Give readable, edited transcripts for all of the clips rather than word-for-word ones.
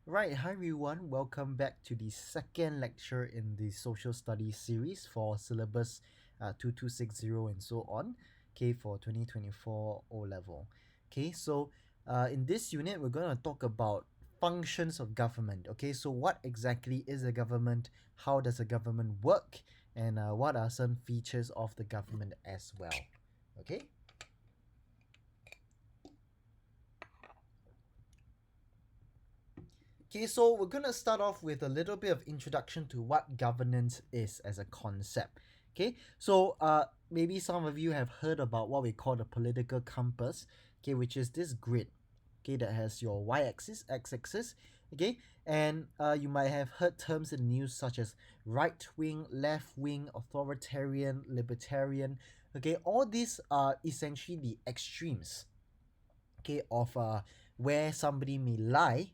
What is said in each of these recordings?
Right, hi everyone. Welcome back to the second lecture in the social studies series for syllabus 2260 and so on. Okay, for 2024 O level. Okay, so in this unit, we're going to talk about functions of government. Okay, so what exactly is a government? How does a government work? And what are some features of the government as well? Okay. Okay, so we're gonna start off with a little bit of introduction to what governance is as a concept. Okay, so maybe some of you have heard about what we call the political compass. Okay, which is this grid. Okay, that has your y-axis, x-axis. Okay, and you might have heard terms in the news such as right wing, left wing, authoritarian, libertarian. Okay, all these are essentially the extremes, okay, of where somebody may lie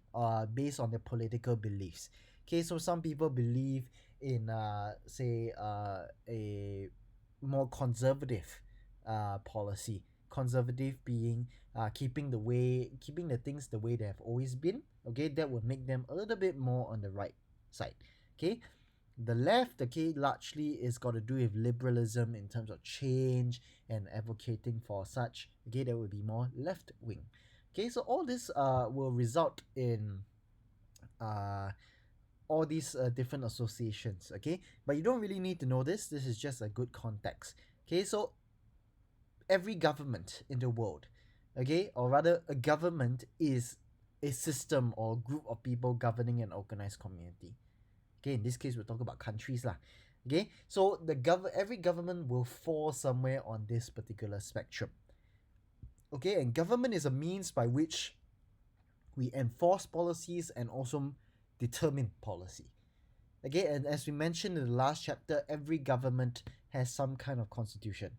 based on their political beliefs. Okay, so some people believe in say a more conservative policy. Conservative being keeping the things the way they have always been. Okay, that would make them a little bit more on the right side. Okay, the left, okay, largely is got to do with liberalism in terms of change and advocating for such. Okay, that would be more left wing. Okay, so all this will result in uh all these different associations. Okay, but you don't really need to know this. This is just a good context. Okay, so every government in the world, okay, or rather a government is a system or group of people governing an organized community. Okay, in this case we're talking about countries lah. Okay, so every government will fall somewhere on this particular spectrum. Okay, and government is a means by which we enforce policies and also determine policy. Okay, and as we mentioned in the last chapter, every government has some kind of constitution.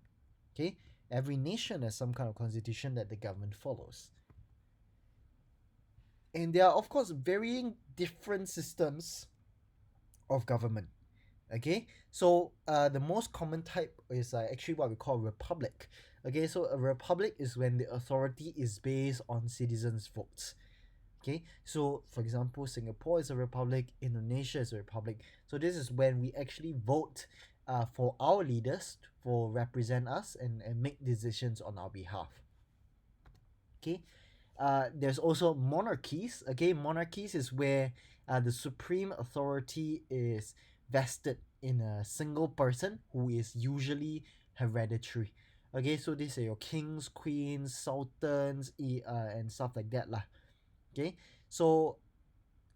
Okay, every nation has some kind of constitution that the government follows. And there are, of course, varying different systems of government. Okay, so the most common type is actually what we call a republic. Okay, so a republic is when the authority is based on citizens' votes. Okay, so for example, Singapore is a republic, Indonesia is a republic. So this is when we actually vote for our leaders for represent us and make decisions on our behalf. Okay, there's also monarchies. Okay, monarchies is where the supreme authority is vested in a single person who is usually hereditary. Okay, so these are your kings, queens, sultans, and stuff like that lah. Okay, so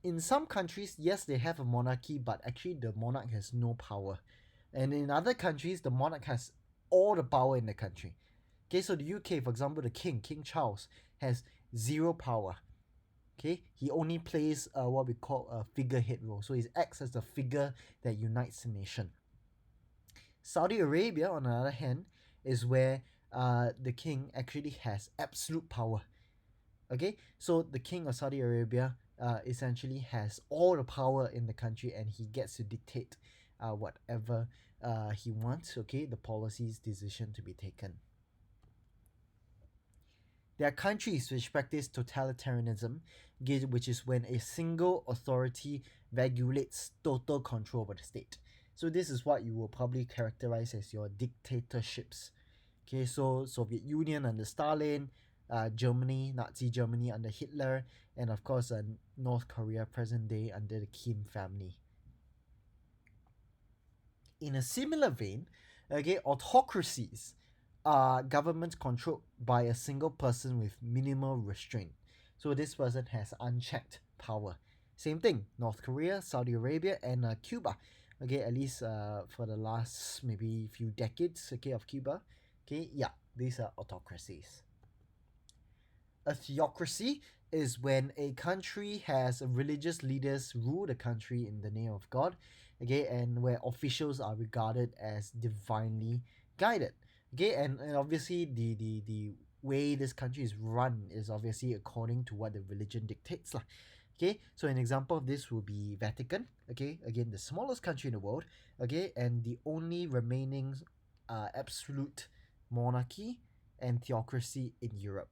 in some countries, yes, they have a monarchy, but actually the monarch has no power, and in other countries, the monarch has all the power in the country. Okay, so the UK, for example, the King Charles, has zero power. Okay, he only plays what we call a figurehead role, so he acts as the figure that unites the nation. Saudi Arabia, on the other hand, is where the king actually has absolute power. Okay, so the king of Saudi Arabia essentially has all the power in the country, and he gets to dictate whatever he wants. Okay, the policies decision to be taken. There are countries which practice totalitarianism, which is when a single authority regulates total control over the state. So this is what you will probably characterize as your dictatorships. Okay, so Soviet Union under Stalin, Germany, Nazi Germany under Hitler, and of course North Korea present day under the Kim family. In a similar vein, okay, autocracies are governments controlled by a single person with minimal restraint. So this person has unchecked power. Same thing, North Korea, Saudi Arabia, and Cuba. Okay, at least for the last maybe few decades, okay, of Cuba. Okay, yeah, these are autocracies. A theocracy is when a country has religious leaders rule the country in the name of God, okay, and where officials are regarded as divinely guided. Okay, and obviously the way this country is run is obviously according to what the religion dictates lah. Okay, so an example of this would be Vatican. Okay, again the smallest country in the world. Okay, and the only remaining absolute monarchy and theocracy in Europe.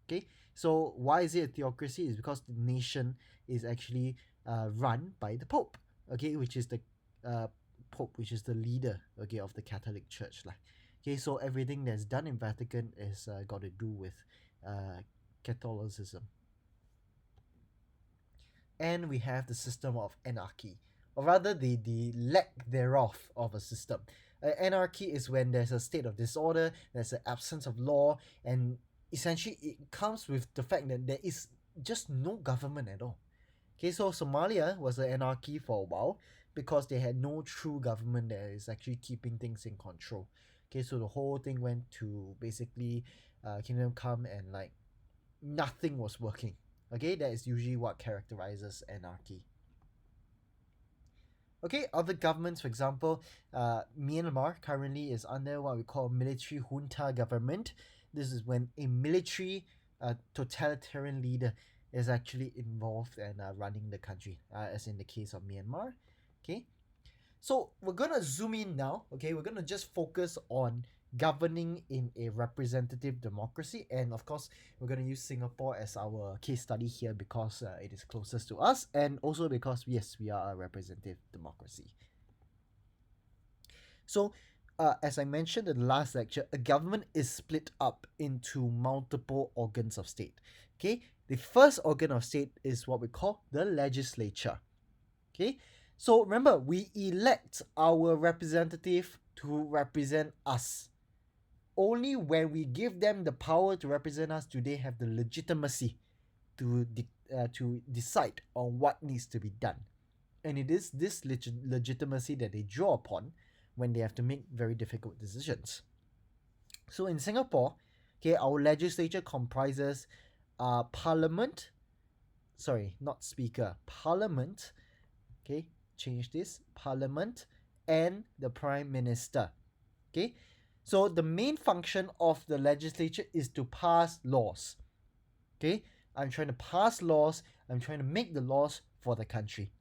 Okay, so why is it a theocracy? Is because the nation is actually run by the Pope, okay, which is the uh, Pope, which is the leader, okay, of the Catholic Church, like. Okay, so everything that's done in Vatican is got to do with Catholicism. And we have the system of anarchy, or rather the lack thereof of a system. Anarchy is when there's a state of disorder, there's an absence of law, and essentially it comes with the fact that there is just no government at all. Okay, so Somalia was an anarchy for a while because they had no true government that is actually keeping things in control. Okay, so the whole thing went to basically kingdom come, and like nothing was working. Okay, that is usually what characterizes anarchy. Okay, other governments, for example, Myanmar currently is under what we call military junta government. This is when a military totalitarian leader is actually involved and running the country, as in the case of Myanmar. Okay, so we're gonna zoom in now. Okay, we're gonna just focus on governing in a representative democracy, and of course, we're gonna use Singapore as our case study here because it is closest to us, and also because yes, we are a representative democracy. So, as I mentioned in the last lecture, a government is split up into multiple organs of state. Okay, the first organ of state is what we call the legislature. Okay, so remember, we elect our representative to represent us. Only when we give them the power to represent us do they have the legitimacy to decide on what needs to be done. And it is this legitimacy that they draw upon when they have to make very difficult decisions. So in Singapore, okay, our legislature comprises parliament, sorry, not speaker, parliament, okay, change this, parliament and the prime minister. Okay, so the main function of the legislature is to pass laws. Okay, I'm trying to pass laws, I'm trying to make the laws for the country.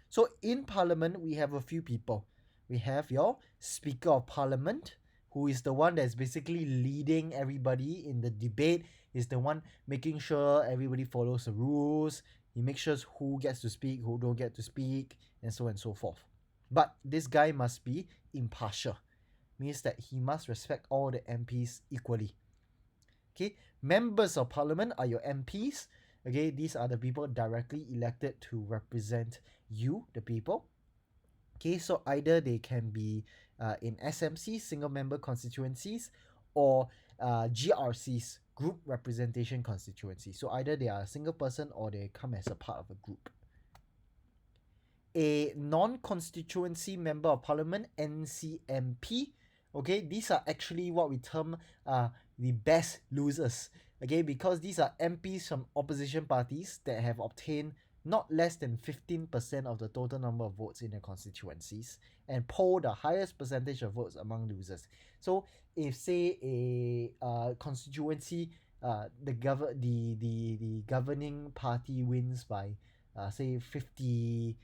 So in parliament we have a few people. We have your speaker of parliament, who is the one that's basically leading everybody in the debate, is the one making sure everybody follows the rules. He makes sure who gets to speak, who don't get to speak, and so on and so forth. But this guy must be impartial, means that he must respect all the MPs equally. Okay, members of parliament are your MPs. Okay, these are the people directly elected to represent you, the people. Okay, so either they can be in SMC, single member constituencies, or GRCs, group representation constituency. So either they are a single person or they come as a part of a group. A non-constituency member of parliament, NCMP. Okay, these are actually what we term the best losers. Okay, because these are MPs from opposition parties that have obtained not less than 15% of the total number of votes in their constituencies and poll the highest percentage of votes among losers. So if say a constituency the governing party wins by say 51%,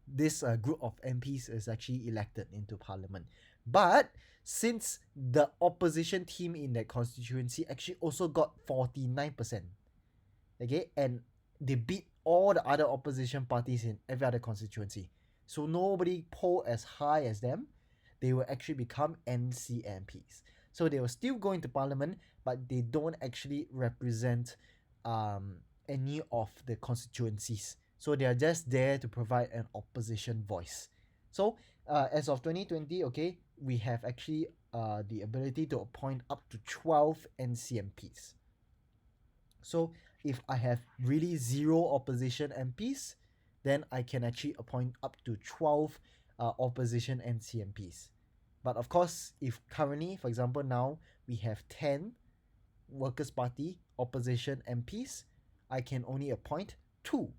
this group of MPs is actually elected into parliament. But since the opposition team in that constituency actually also got 49%, okay, and they beat all the other opposition parties in every other constituency, so nobody poll as high as them, they will actually become NCMPs. So they will still go into parliament, but they don't actually represent any of the constituencies. So they are just there to provide an opposition voice. So as of 2020, okay, we have actually the ability to appoint up to 12 NCMPs. So if I have really zero opposition MPs, then I can actually appoint up to 12 opposition NCMPs. But of course, if currently, for example, now we have 10 Workers' Party opposition MPs, I can only appoint two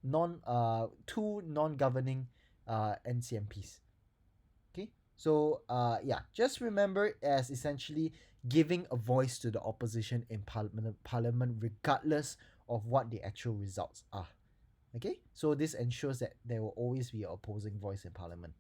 non-governing NCMPs. Okay, so yeah, just remember it as essentially giving a voice to the opposition in parliament regardless of what the actual results are. Okay, so this ensures that there will always be an opposing voice in parliament.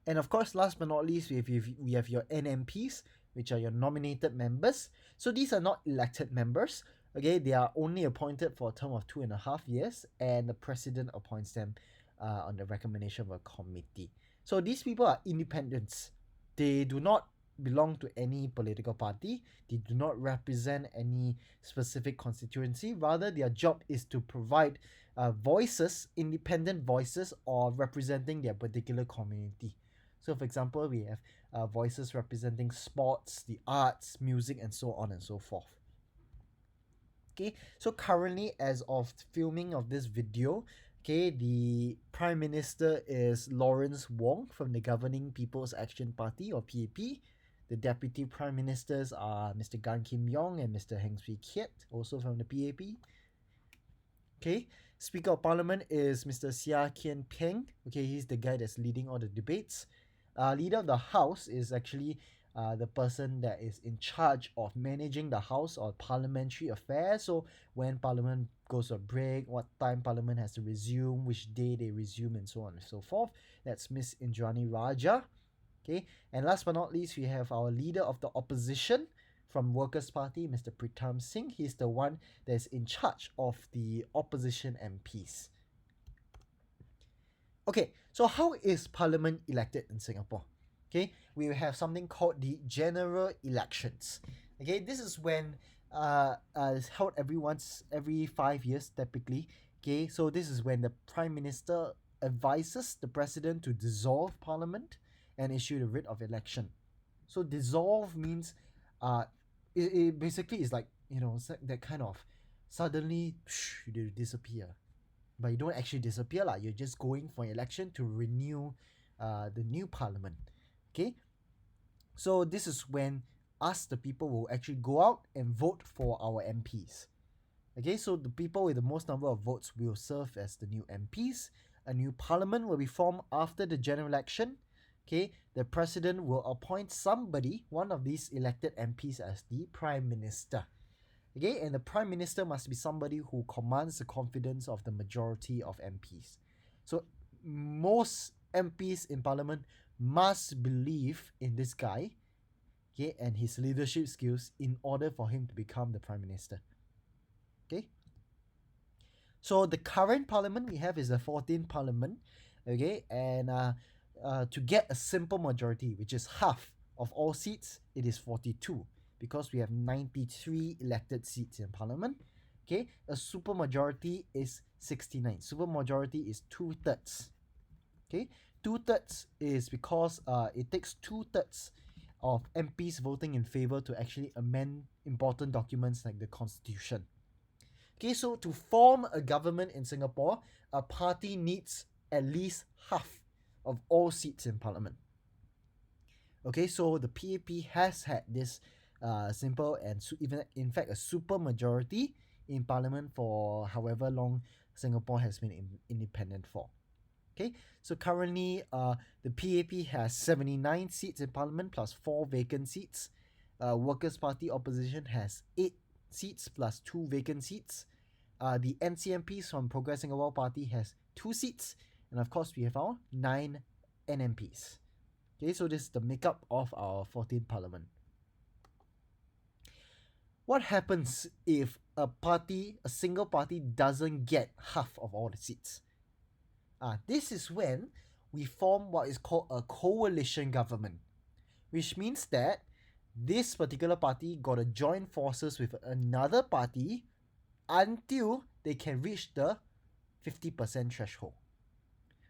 And of course, last but not least, we have your NMPs, which are your nominated members. So these are not elected members. Okay, they are only appointed for a term of 2.5 years, and the president appoints them on the recommendation of a committee. So these people are independents. They do not belong to any political party. They do not represent any specific constituency. Rather, their job is to provide voices, independent voices, or representing their particular community. So, for example, we have voices representing sports, the arts, music, and so on and so forth. Okay, so currently, as of filming of this video, okay, the Prime Minister is Lawrence Wong from the Governing People's Action Party, or PAP. The Deputy Prime Ministers are Mr. Gan Kim Yong and Mr. Heng Swee Keat, also from the PAP. Okay, Speaker of Parliament is Mr. Seah Kian Peng. Okay, he's the guy that's leading all the debates. Leader of the House is actually the person that is in charge of managing the House or parliamentary affairs. So when Parliament goes to a break, what time Parliament has to resume, which day they resume, and so on and so forth. That's Miss Indrani Raja. Okay, and last but not least, we have our leader of the opposition from Workers' Party, Mr. Pritam Singh. He's the one that is in charge of the opposition MPs. Okay, so how is Parliament elected in Singapore? Okay, we have something called the general elections. Okay, this is when it's held every 5 years typically. Okay, so this is when the Prime Minister advises the President to dissolve Parliament and issue the writ of election. So dissolve means it basically is like, it's like that kind of suddenly you disappear. But you don't actually disappear lah. You're just going for an election to renew the new parliament. Okay, so this is when us, the people, will actually go out and vote for our MPs. Okay, so the people with the most number of votes will serve as the new MPs. A new parliament will be formed after the general election. Okay, the president will appoint somebody, one of these elected MPs, as the Prime Minister. Okay, and the Prime Minister must be somebody who commands the confidence of the majority of MPs. So most MPs in Parliament must believe in this guy, okay, and his leadership skills in order for him to become the Prime Minister. Okay, so the current Parliament we have is the 14th Parliament. Okay, and to get a simple majority, which is half of all seats, it is 42, because we have 93 elected seats in Parliament. Okay, a super majority is 69. Super majority is 2/3. Okay, 2/3 is because it takes 2/3 of MPs voting in favor to actually amend important documents like the Constitution. Okay, so to form a government in Singapore, a party needs at least half of all seats in Parliament. Okay, so the PAP has had this simple and even in fact a super majority in Parliament for however long Singapore has been independent for. Okay, so currently the PAP has 79 seats in Parliament plus 4 vacant seats. Workers' Party opposition has 8 seats plus 2 vacant seats. The NCMPs from Progress Singapore Party has 2 seats, and of course we have our 9 NMPs. Okay, so this is the makeup of our 14th Parliament. What happens if a single party doesn't get half of all the seats? This is when we form what is called a coalition government, which means that this particular party got to join forces with another party until they can reach the 50% threshold.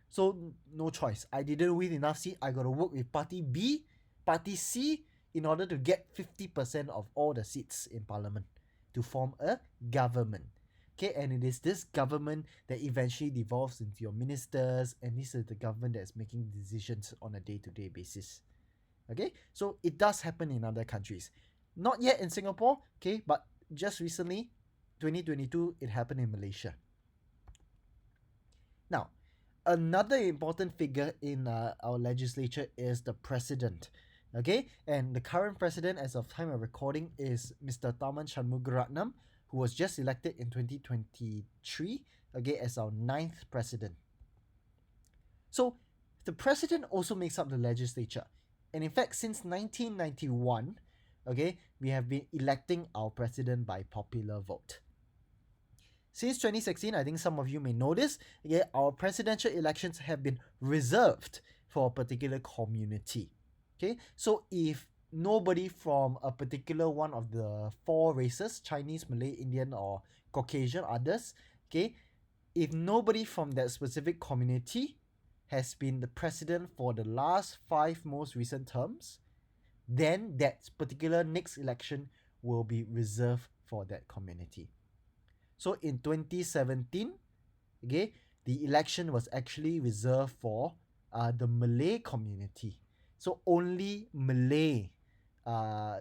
So no choice. I didn't win enough seats. I got to work with party B, party C in order to get 50% of all the seats in Parliament to form a government. Okay, and it is this government that eventually devolves into your ministers, and this is the government that is making decisions on a day-to-day basis. Okay, so it does happen in other countries. Not yet in Singapore, okay, but just recently, 2022, it happened in Malaysia. Now, another important figure in our legislature is the president. Okay, and the current president as of time of recording is Mr. Tharman Shanmugaratnam, who was just elected in 2023, okay, as our 9th president. So the president also makes up the legislature. And in fact, since 1991, okay, we have been electing our president by popular vote. Since 2016, I think some of you may know this, okay, our presidential elections have been reserved for a particular community. Okay, so if nobody from a particular one of the four races, Chinese, Malay, Indian, or Caucasian, others, okay, if nobody from that specific community has been the president for the last 5 most recent terms, then that particular next election will be reserved for that community. So in 2017, okay, the election was actually reserved for the Malay community. So only Malay uh,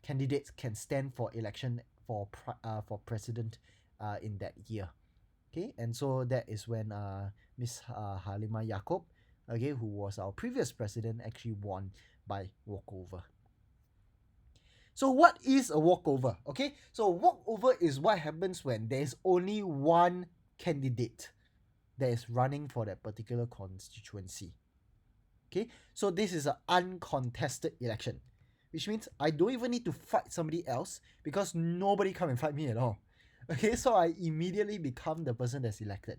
candidates can stand for election for president in that year. Okay, and so that is when Miss Halimah Yacob, okay, who was our previous president, actually won by walkover. So what is a walkover? Okay, so walkover is what happens when there's only one candidate that is running for that particular constituency. Okay, so this is an uncontested election, which means I don't even need to fight somebody else because nobody come and fight me at all. Okay, so I immediately become the person that's elected.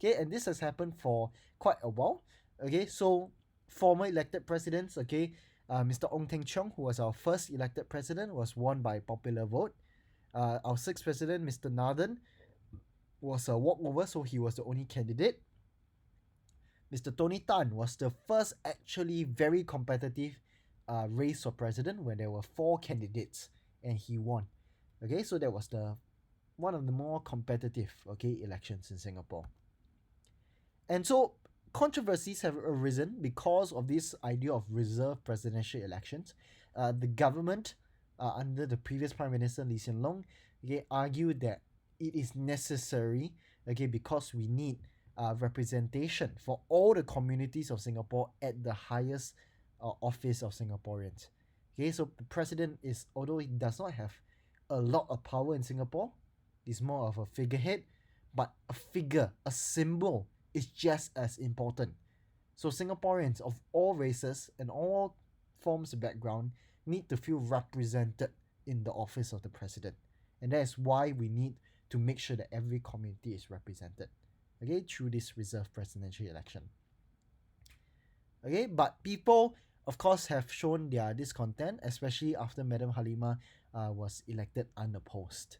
Okay, and this has happened for quite a while. Okay, so former elected presidents, okay, Mr. Ong Teng Cheong, who was our first elected president, was won by popular vote. Our sixth president, Mr. Nathan, was a walkover, so he was the only candidate. Mr. Tony Tan was the first actually very competitive race for president where there were 4 candidates and he won. Okay, so that was the one of the more competitive, okay, elections in Singapore. And so controversies have arisen because of this idea of reserved presidential elections. The government, under the previous Prime Minister Lee Hsien Loong, okay, argued that it is necessary, okay, because we need representation for all the communities of Singapore at the highest office of Singaporeans. Okay, so the president is, although he does not have a lot of power in Singapore, is more of a figurehead, but a figure, a symbol is just as important. So Singaporeans of all races and all forms of background need to feel represented in the office of the president. And that is why we need to make sure that every community is represented, okay, through this reserved presidential election. Okay, but people, of course, have shown their discontent, especially after Madam Halimah was elected unopposed.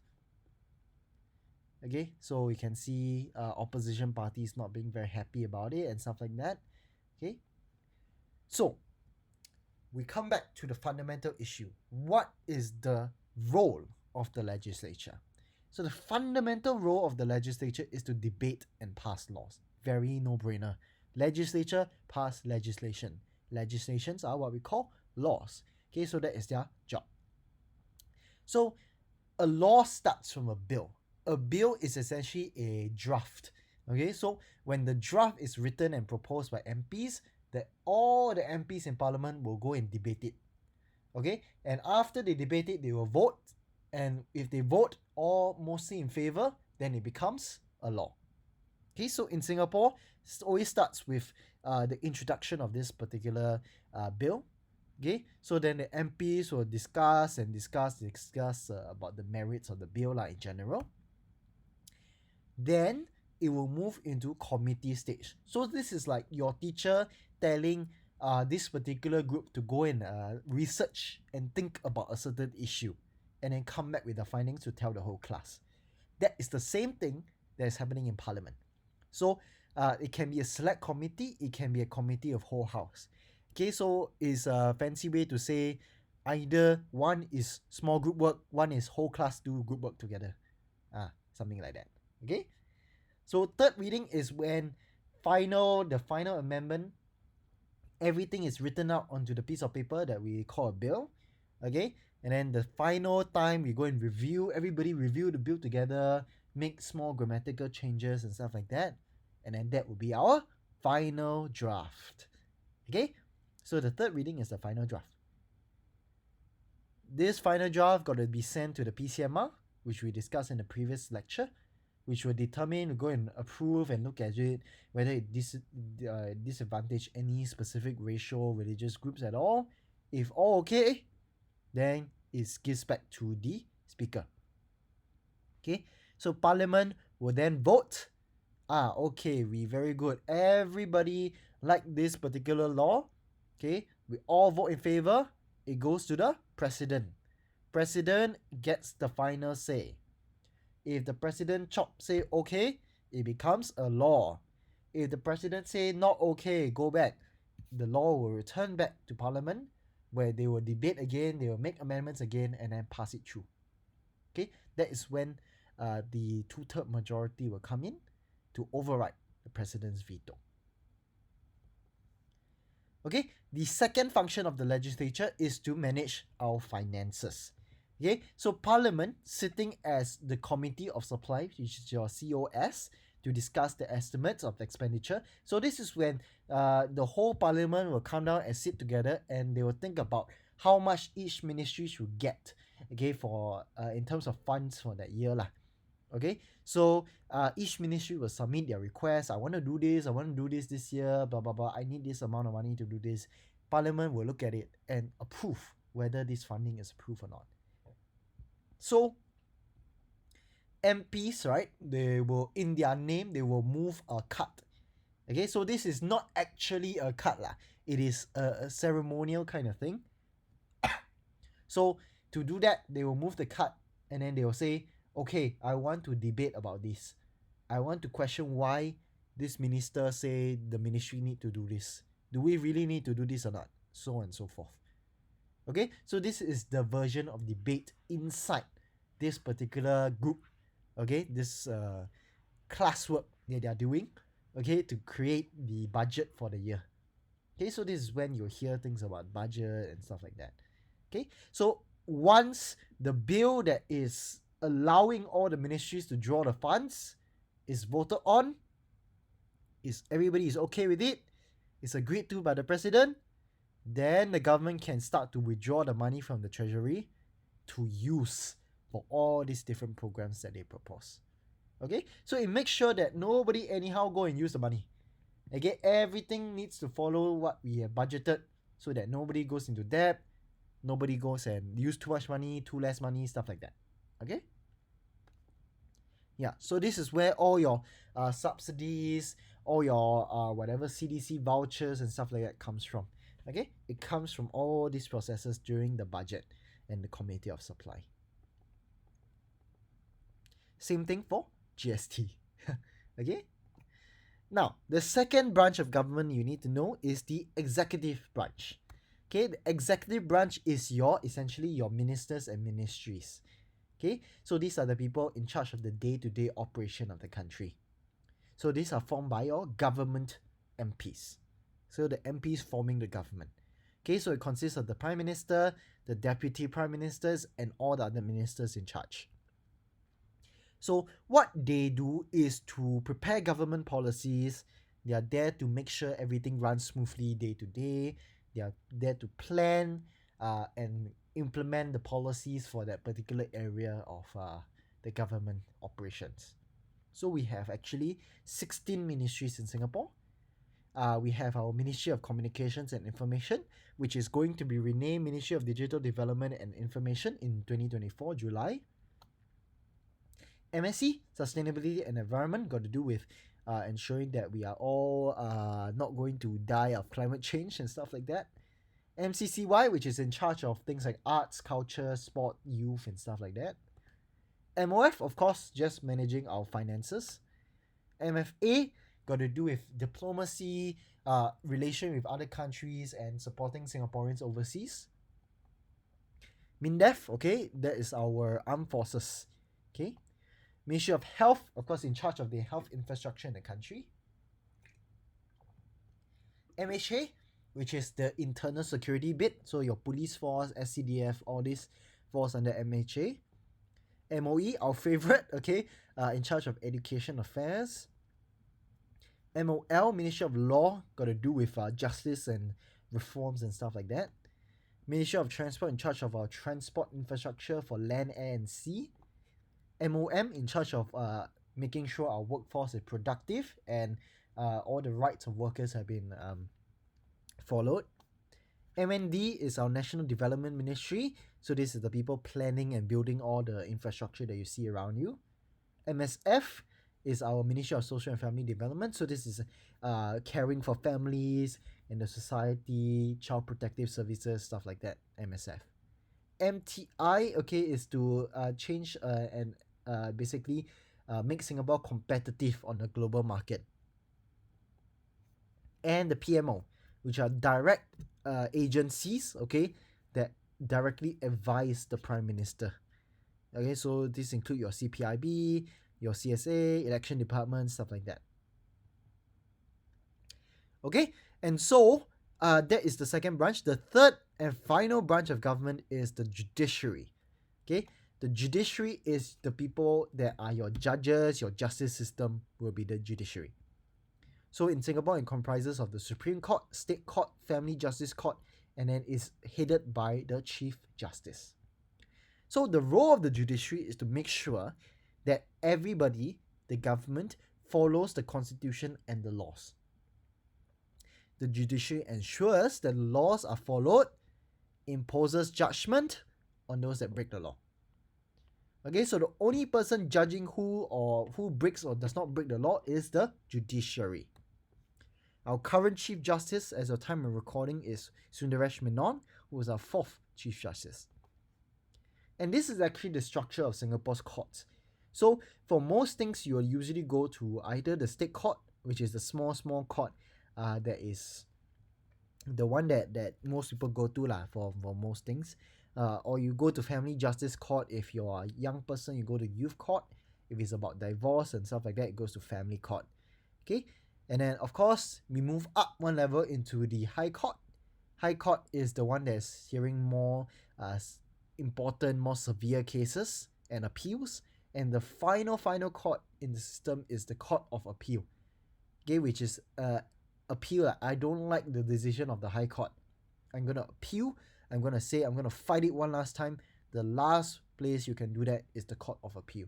Okay, so we can see opposition parties not being very happy about it and stuff like that. Okay, so we come back to the fundamental issue. What is the role of the legislature? So the fundamental role of the legislature is to debate and pass laws. Very no-brainer. Legislature pass legislation. Legislations are what we call laws. Okay, so that is their job. So a law starts from a bill. A bill is essentially a draft. Okay, so when the draft is written and proposed by MPs, that all the MPs in Parliament will go and debate it. Okay, and after they debate it, they will vote, and if they vote all mostly in favor, then it becomes a law. Okay, so in Singapore, it always starts with the introduction of this particular bill. Okay, so then the MPs will discuss about the merits of the bill in general. Then it will move into committee stage. So this is like your teacher telling this particular group to go and research and think about a certain issue and then come back with the findings to tell the whole class. That is the same thing that is happening in Parliament. So it can be a select committee, it can be a committee of whole house. Okay, so it's a fancy way to say either one is small group work, one is whole class do group work together. Something like that. Okay, so third reading is when the final amendment, everything is written out onto the piece of paper that we call a bill. Okay, and then the final time we go and everybody review the bill together, make small grammatical changes and stuff like that, and then that will be our final draft. Okay, so the third reading is the final draft. This final draft got to be sent to the PCMR, which we discussed in the previous lecture, which will determine, go and approve and look at it, whether it disadvantage any specific racial, religious groups at all. If all okay, then is gives back to the speaker. Okay, so parliament will then vote. Okay, we very good. Everybody like this particular law. Okay, we all vote in favor. It goes to the president. President gets the final say. If the president say okay, it becomes a law. If the president say not okay, go back, the law will return back to parliament where they will debate again, they will make amendments again and then pass it through. Okay, that is when the two-third majority will come in to override the president's veto. Okay, the second function of the legislature is to manage our finances. Okay, so parliament sitting as the committee of supply, which is your COS, to discuss the estimates of expenditure. So this is when the whole parliament will come down and sit together and they will think about how much each ministry should get, okay, for in terms of funds for that year lah. Okay, so each ministry will submit their request. I want to do this this year, blah blah blah, I need this amount of money to do this. Parliament will look at it and approve whether this funding is approved or not. So MPs, right, they will, in their name, they will move a cut. Okay, so this is not actually a cut lah. It is a ceremonial kind of thing. So to do that, they will move the cut and then they will say, okay, I want to debate about this. I want to question why this minister say the ministry need to do this. Do we really need to do this or not? So on and so forth. Okay, so this is the version of debate inside this particular group. Okay, this classwork that they are doing, okay, to create the budget for the year. Okay, so this is when you hear things about budget and stuff like that. Okay, so once the bill that is allowing all the ministries to draw the funds is voted on, is everybody is okay with it, it's agreed to by the president, then the government can start to withdraw the money from the treasury to use for all these different programs that they propose. Okay, so it makes sure that nobody anyhow go and use the money. Okay, everything needs to follow what we have budgeted so that nobody goes into debt, nobody goes and use too much money, too less money, stuff like that. Okay, yeah, so this is where all your subsidies, all your whatever CDC vouchers and stuff like that comes from. Okay, it comes from all these processes during the budget and the committee of supply. Same thing for GST. Okay, now the second branch of government you need to know is the executive branch. Okay, the executive branch is essentially your ministers and ministries. Okay, so these are the people in charge of the day-to-day operation of the country. So these are formed by your government MPs. So the MPs forming the government. Okay, so it consists of the prime minister, the deputy prime ministers, and all the other ministers in charge. So what they do is to prepare government policies. They are there to make sure everything runs smoothly day to day. They are there to plan and implement the policies for that particular area of the government operations. So we have actually 16 ministries in Singapore. We have our Ministry of Communications and Information, which is going to be renamed Ministry of Digital Development and Information in 2024 July. MSC, Sustainability and Environment, got to do with ensuring that we are all not going to die of climate change and stuff like that. MCCY, which is in charge of things like arts, culture, sport, youth and stuff like that. MOF, of course, just managing our finances. MFA, got to do with diplomacy, relation with other countries and supporting Singaporeans overseas. MINDEF, okay, that is our armed forces. Okay, Ministry of Health, of course, in charge of the health infrastructure in the country. MHA, which is the internal security bit, so your police force, SCDF, all this falls under MHA. MOE, our favorite, okay, in charge of education affairs. MOL, Ministry of Law, got to do with justice and reforms and stuff like that. Ministry of Transport, in charge of our transport infrastructure for land, air and sea. MOM, in charge of making sure our workforce is productive and all the rights of workers have been followed. MND is our National Development Ministry. So this is the people planning and building all the infrastructure that you see around you. MSF is our Ministry of Social and Family Development. So this is caring for families in the society, child protective services, stuff like that. MSF. MTI, okay, is to change and basically make Singapore competitive on the global market. And the PMO, which are direct agencies, okay, that directly advise the Prime Minister. Okay, so this include your CPIB, your CSA, election department, stuff like that. Okay, and so that is the second branch. The third and final branch of government is the judiciary. Okay, the judiciary is the people that are your judges, your justice system will be the judiciary. So in Singapore, it comprises of the Supreme Court, State Court, Family Justice Court, and then is headed by the Chief Justice. So the role of the judiciary is to make sure that everybody, the government, follows the constitution and the laws. The judiciary ensures that laws are followed, imposes judgment on those that break the law. Okay, so the only person judging who breaks or does not break the law is the judiciary. Our current Chief Justice, as of time of recording, is Sundaresh Menon, who is our fourth Chief Justice. And this is actually the structure of Singapore's courts. So for most things, you will usually go to either the State Court, which is the small court that is the one that most people go to for most things. Or you go to Family Justice Court. If you're a young person, you go to Youth Court. If it's about divorce and stuff like that, it goes to Family Court. Okay, and then of course we move up one level into the High Court. High Court is the one that's hearing more important, more severe cases and appeals. And the final court in the system is the Court of Appeal. Okay, which is appeal. I don't like the decision of the High Court. I'm gonna appeal. I'm gonna fight it one last time. The last place you can do that is the Court of Appeal.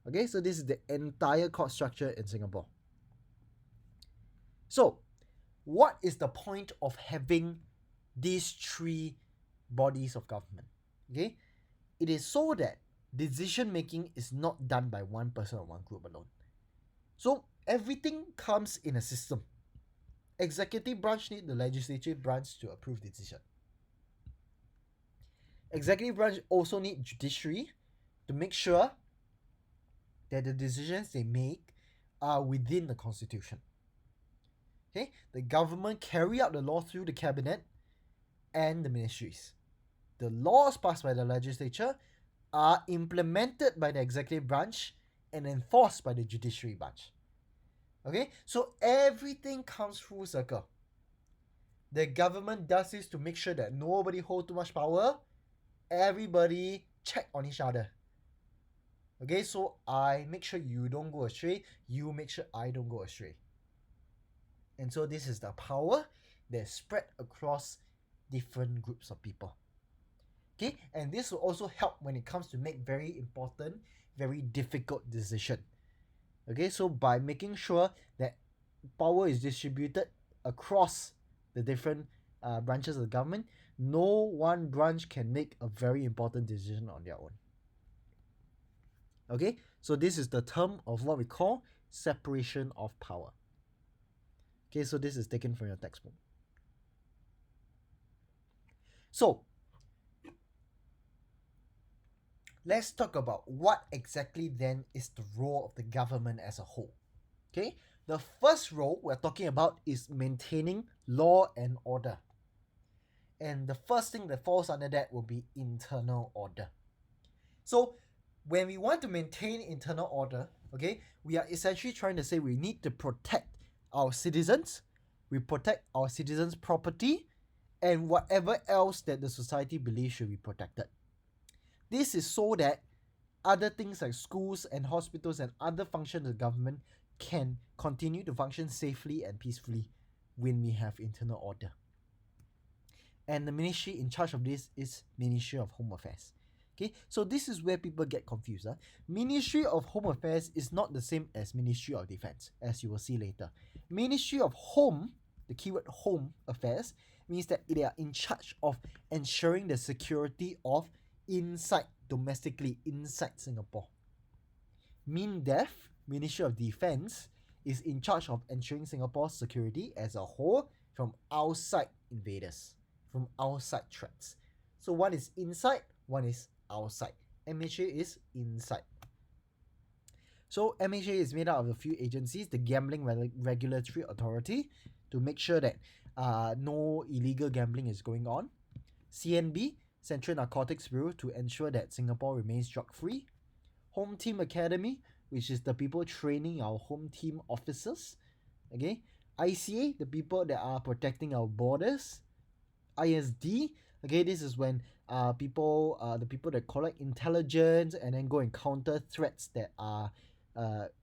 Okay, so this is the entire court structure in Singapore. So, what is the point of having these three bodies of government? Okay, it is so that decision making is not done by one person or one group alone. So everything comes in a system. Executive branch need the legislative branch to approve decision. Executive branch also need judiciary to make sure that the decisions they make are within the constitution. Okay, the government carry out the law through the cabinet and the ministries. The laws passed by the legislature are implemented by the executive branch and enforced by the judiciary branch. Okay, so everything comes full circle. The government does this to make sure that nobody hold too much power. Everybody check on each other. Okay, so I make sure you don't go astray. You make sure I don't go astray. And so this is the power that's spread across different groups of people. Okay, and this will also help when it comes to make very important, very difficult decision. Okay, so by making sure that power is distributed across the different branches of the government, no one branch can make a very important decision on their own. Okay, so this is the term of what we call separation of power. Okay, so this is taken from your textbook. So let's talk about what exactly then is the role of the government as a whole. Okay, the first role we're talking about is maintaining law and order. And the first thing that falls under that will be internal order. So when we want to maintain internal order, okay, we are essentially trying to say we need to protect our citizens, we protect our citizens' property, and whatever else that the society believes should be protected. This is so that other things like schools and hospitals and other functions of government can continue to function safely and peacefully when we have internal order. And the ministry in charge of this is Ministry of Home Affairs. Okay, so this is where people get confused. Ministry of Home Affairs is not the same as Ministry of Defense, as you will see later. Ministry of Home, the keyword Home Affairs, means that they are in charge of ensuring the security of domestically inside Singapore. MINDEF, Ministry of Defence, is in charge of ensuring Singapore's security as a whole from outside invaders, from outside threats. So one is inside, one is outside. MHA is inside. So MHA is made out of a few agencies: the Gambling Regulatory Authority, to make sure that no illegal gambling is going on; CNB, Central Narcotics Bureau, to ensure that Singapore remains drug-free; Home Team Academy, which is the people training our home team officers; okay, ICA, the people that are protecting our borders; ISD, okay, this is when the people that collect intelligence and then go and counter threats that are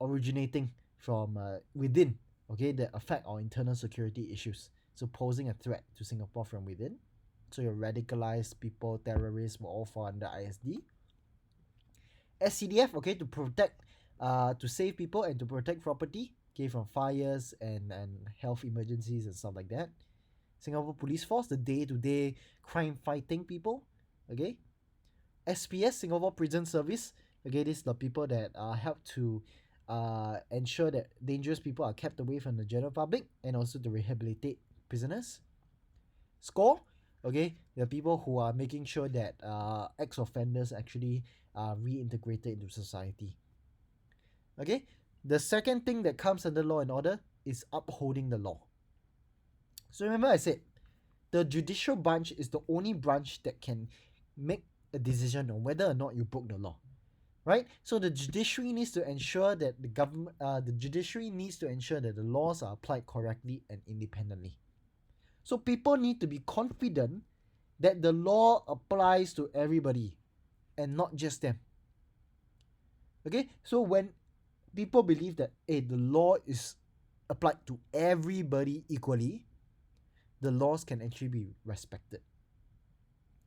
originating from within, okay, that affect our internal security issues, so posing a threat to Singapore from within. So your radicalized people, terrorists, will all fall under ISD. SCDF, okay, to protect, to save people and to protect property, okay, from fires and health emergencies and stuff like that. Singapore Police Force, the day-to-day crime fighting people, okay. SPS, Singapore Prison Service, okay, this is the people that help to ensure that dangerous people are kept away from the general public and also to rehabilitate prisoners. SCORE, okay, the people who are making sure that ex-offenders actually are reintegrated into society. Okay, the second thing that comes under law and order is upholding the law. So remember I said the judicial branch is the only branch that can make a decision on whether or not you broke the law, right? So the judiciary needs to ensure that the judiciary needs to ensure that the laws are applied correctly and independently. So people need to be confident that the law applies to everybody and not just them. Okay, so when people believe that the law is applied to everybody equally, the laws can actually be respected.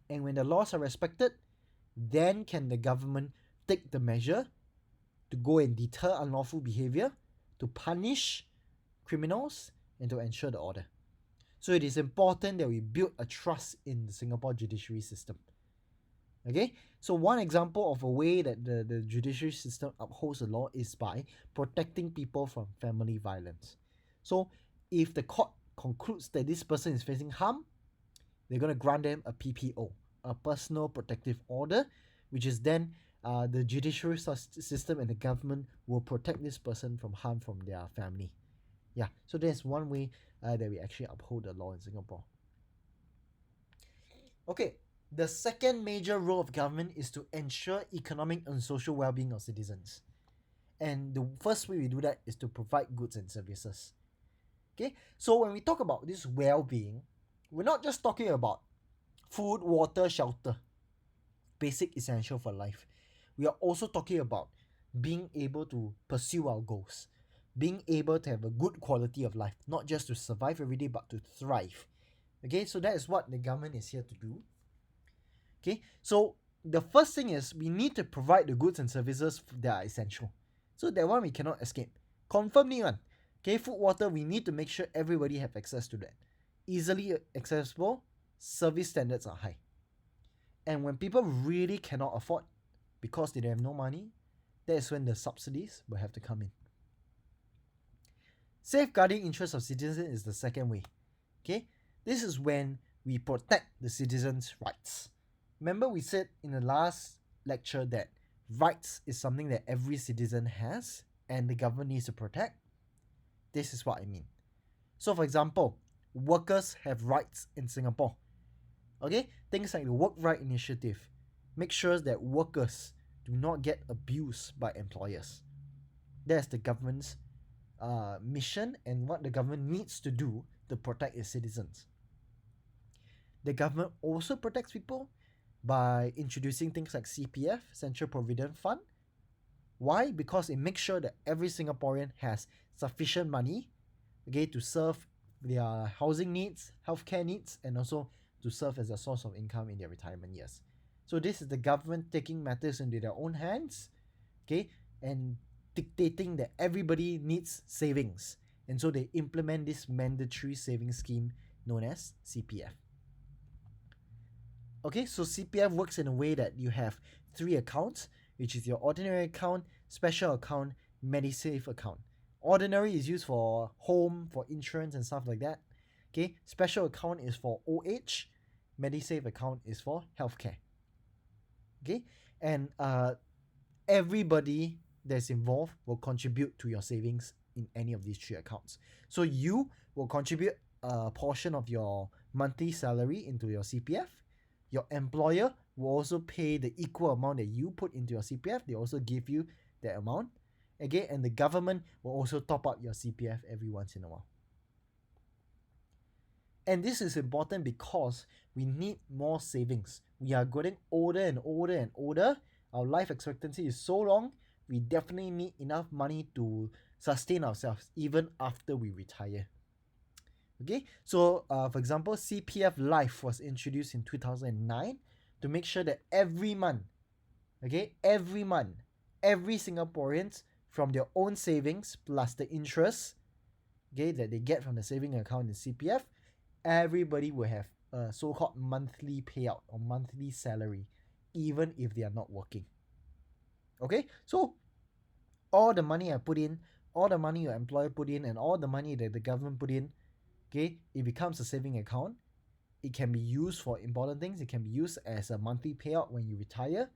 And when the laws are respected, then can the government take the measure to go and deter unlawful behavior, to punish criminals, and to ensure the order. So it is important that we build a trust in the Singapore judiciary system. Okay, so one example of a way that the judiciary system upholds the law is by protecting people from family violence. So if the court concludes that this person is facing harm, they're going to grant them a PPO, a personal protective order, which is then the judiciary system and the government will protect this person from harm from their family. Yeah, so that's one way that we actually uphold the law in Singapore. Okay, the second major role of government is to ensure economic and social well-being of citizens. And the first way we do that is to provide goods and services. Okay, so when we talk about this well-being, we're not just talking about food, water, shelter, basic essential for life. We are also talking about being able to pursue our goals, being able to have a good quality of life, not just to survive every day, but to thrive. Okay, so that is what the government is here to do. Okay, so the first thing is we need to provide the goods and services that are essential. So that one we cannot escape. Confirm need one. Okay, food, water, we need to make sure everybody have access to that. Easily accessible, service standards are high. And when people really cannot afford because they have no money, that is when the subsidies will have to come in. Safeguarding interests of citizens is the second way. Okay, this is when we protect the citizens' rights. Remember we said in the last lecture that rights is something that every citizen has and the government needs to protect. This is what I mean. So for example, workers have rights in Singapore. Okay, things like the Work Right Initiative make sure that workers do not get abused by employers. That's the government's mission and what the government needs to do to protect its citizens. The government also protects people by introducing things like CPF, Central Provident Fund. Why? Because it makes sure that every Singaporean has sufficient money, okay, to serve their housing needs, healthcare needs, and also to serve as a source of income in their retirement years. So this is the government taking matters into their own hands, okay, and dictating that everybody needs savings. And so they implement this mandatory saving scheme known as CPF. Okay, so CPF works in a way that you have 3 accounts, which is your ordinary account, special account, MediSave account. Ordinary is used for home, for insurance and stuff like that. Okay, special account is for old age, MediSave account is for healthcare. Okay, and everybody that's involved will contribute to your savings in any of these 3 accounts. So you will contribute a portion of your monthly salary into your CPF. Your employer will also pay the equal amount that you put into your CPF. They also give you that amount. Okay, and the government will also top up your CPF every once in a while. And this is important because we need more savings. We are getting older and older and older. Our life expectancy is so long, we definitely need enough money to sustain ourselves even after we retire. Okay, so for example, CPF Life was introduced in 2009 to make sure that every month, every Singaporeans from their own savings plus the interest, that they get from the saving account in CPF, everybody will have a so-called monthly payout or monthly salary, even if they are not working. Okay, so all the money I put in, all the money your employer put in, and all the money that the government put in, it becomes a saving account. It can be used for important things. It can be used as a monthly payout when you retire.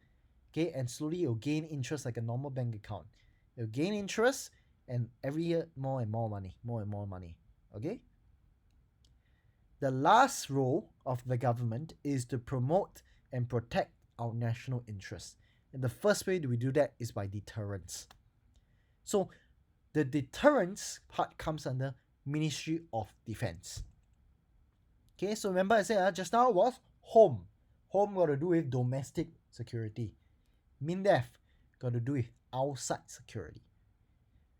And slowly it'll gain interest like a normal bank account. It'll gain interest, and every year more and more money. Okay. The last role of the government is to promote and protect our national interests. And the first way we do that is by deterrence. So the deterrence part comes under Ministry of Defense. Okay, so remember I said just now was home. Home got to do with domestic security. MINDEF got to do with outside security.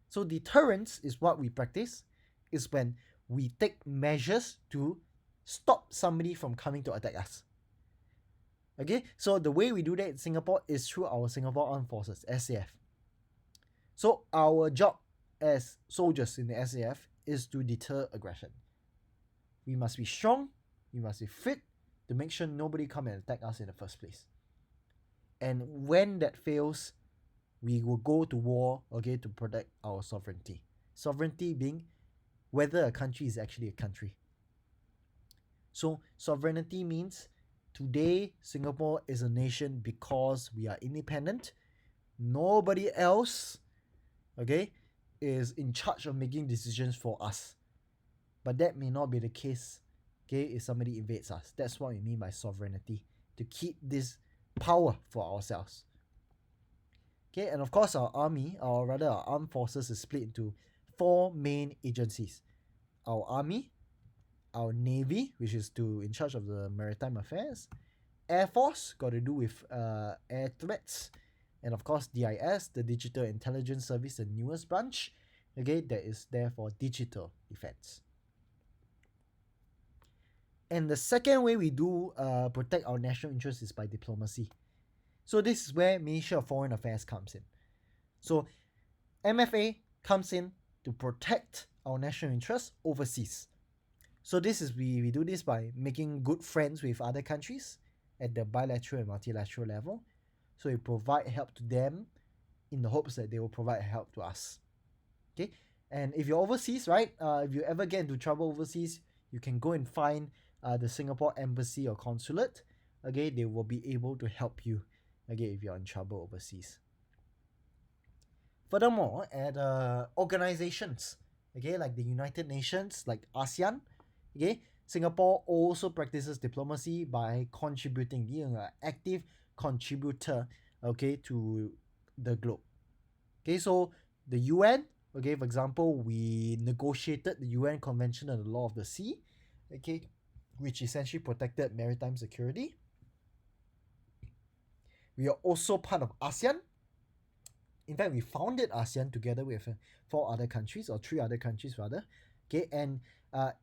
So deterrence is what we practice, is when we take measures to stop somebody from coming to attack us. Okay, so the way we do that in Singapore is through our Singapore Armed Forces, SAF. So our job as soldiers in the SAF is to deter aggression. We must be strong, we must be fit to make sure nobody come and attack us in the first place. And when that fails, we will go to war, to protect our sovereignty. Sovereignty being whether a country is actually a country. So sovereignty means today Singapore is a nation because we are independent. Nobody else, is in charge of making decisions for us. But that may not be the case, if somebody invades us. That's what we mean by sovereignty, to keep this power for ourselves. And of course our army, or rather our armed forces, is split into 4 main agencies. Our army, our navy, which is in charge of the maritime affairs, Air Force, got to do with air threats, and of course DIS, the Digital Intelligence Service, the newest branch, that is there for digital defense. And the second way we do protect our national interests is by diplomacy. So this is where Ministry of Foreign Affairs comes in. So MFA comes in to protect our national interests overseas. So this is we do this by making good friends with other countries at the bilateral and multilateral level. So we provide help to them in the hopes that they will provide help to us. And if you're overseas, right, if you ever get into trouble overseas, you can go and find the Singapore Embassy or Consulate. They will be able to help you, if you're in trouble overseas. Furthermore, at organizations, like the United Nations, like ASEAN, Singapore also practices diplomacy by contributing, being an active contributor, to the globe. So the UN, for example, we negotiated the UN Convention on the Law of the Sea, which essentially protected maritime security. We are also part of ASEAN. In fact, we founded ASEAN together with 4 other countries, or 3 other countries rather. And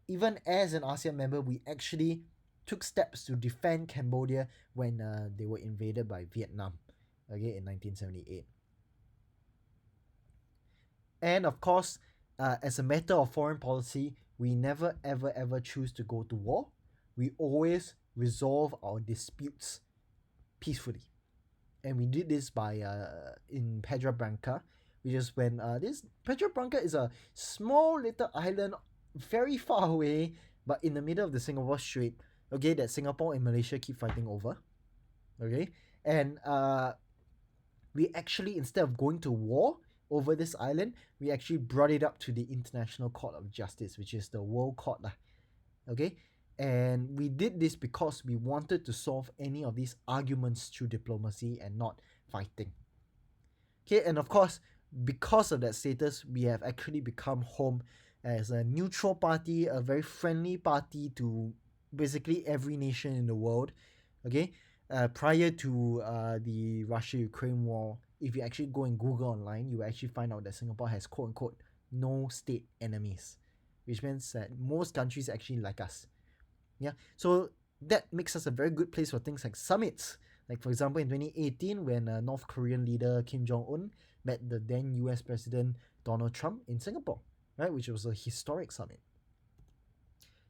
even as an ASEAN member, we actually took steps to defend Cambodia when they were invaded by Vietnam, in 1978. And of course, as a matter of foreign policy, we never ever ever choose to go to war. We always resolve our disputes peacefully. And we did this by in Pedra Branca, which is when this Pedra Branca is a small little island very far away, but in the middle of the Singapore Strait, okay, that Singapore and Malaysia keep fighting over, okay, and we actually, instead of going to war over this island, we actually brought it up to the International Court of Justice, which is the World Court lah, okay. And we did this because we wanted to solve any of these arguments through diplomacy and not fighting. Okay, and of course, because of that status, we have actually become home as a neutral party, a very friendly party to basically every nation in the world. Okay, prior to the Russia-Ukraine war, if you actually go and Google online, you will actually find out that Singapore has quote-unquote no state enemies, which means that most countries actually like us. Yeah, so that makes us a very good place for things like summits. Like, for example, in 2018, when North Korean leader Kim Jong-un met the then US President Donald Trump in Singapore, right, which was a historic summit.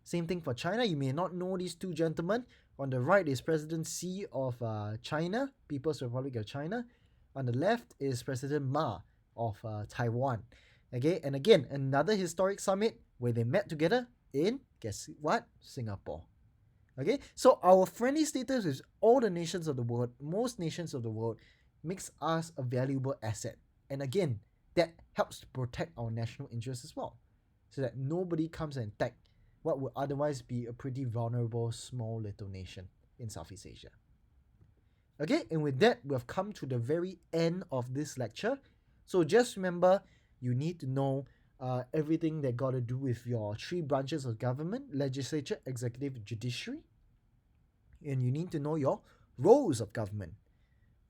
Same thing for China. You may not know these two gentlemen. On the right is President Xi of China, People's Republic of China. On the left is President Ma of Taiwan. Okay, and again, another historic summit where they met together in, guess what, Singapore. Okay, so our friendly status with all the nations of the world, most nations of the world, makes us a valuable asset. And again, that helps to protect our national interests as well, so that nobody comes and attack what would otherwise be a pretty vulnerable small little nation in Southeast Asia. Okay, and with that, we have come to the very end of this lecture. So just remember, you need to know everything that got to do with your three branches of government: legislature, executive, judiciary. And you need to know your roles of government.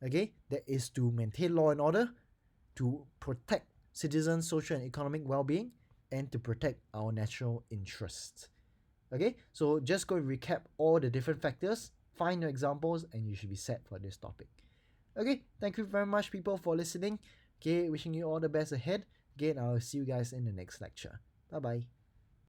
Okay, that is to maintain law and order, to protect citizens' social and economic well-being, and to protect our national interests. Okay, so just go and recap all the different factors, find your examples, and you should be set for this topic. Okay, thank you very much, people, for listening. Okay, wishing you all the best ahead. Again, I'll see you guys in the next lecture. Bye bye.